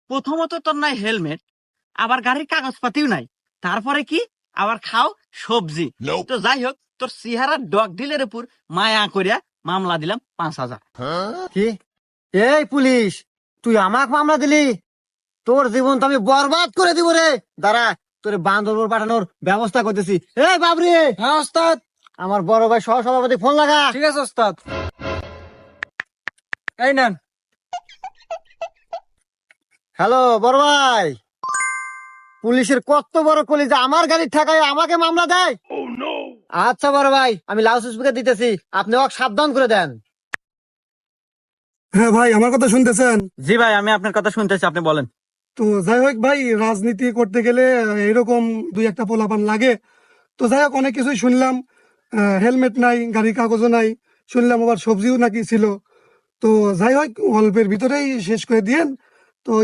প্রথমত তোর নাই হেলমেট, আবার গাড়ির কাগজপাতিও নাই, তারপরে কি আবার খাও সবজি। তো যাই হোক, তোর চেহারা ডগ ডিলের উপর মায়া করিয়া মামলা দিলাম 5,000। কি? এই পুলিশ, তুই আমাকে মামলা দিলি? তোর জীবন তো আমি বরবাদ করে দিব রে। দাঁড়া, তোর বান্দরবন পাঠানোর ব্যবস্থা করতেছি। এই বাবরি। হ্যাঁ ওস্তাদ। আমার বড় ভাই সহ সভাপতি ফোন লাগা। ঠিক আছে ওস্তাদ। এই নেন। হ্যালো বড় ভাই, পুলিশের কত বড় কলিজা আমার গাড়ির ঠেকায় আমাকে মামলা দেয়। আচ্ছা বড় ভাই, আমি লাউড স্পিকার দিতেছি, আপনি ওকে সাবধান করে দেন। হ্যাঁ ভাই, আমার কথা শুনতেছেন? জি ভাই, আমি আপনার কথা শুনতেছি, আপনি বলেন। তো যাই হোক ভাই, রাজনীতি করতে গেলে এরকম দুই একটা পোলাপান লাগে। তো যাই হোক, অনেক কিছুই শুনলাম। হেলমেট নাই, গাড়ির কাগজও নাই, শুনলাম আবার সবজিও নাকি ছিল। তো যাই হোক, অল্পের ভিতরেই শেষ করে দিয়েন।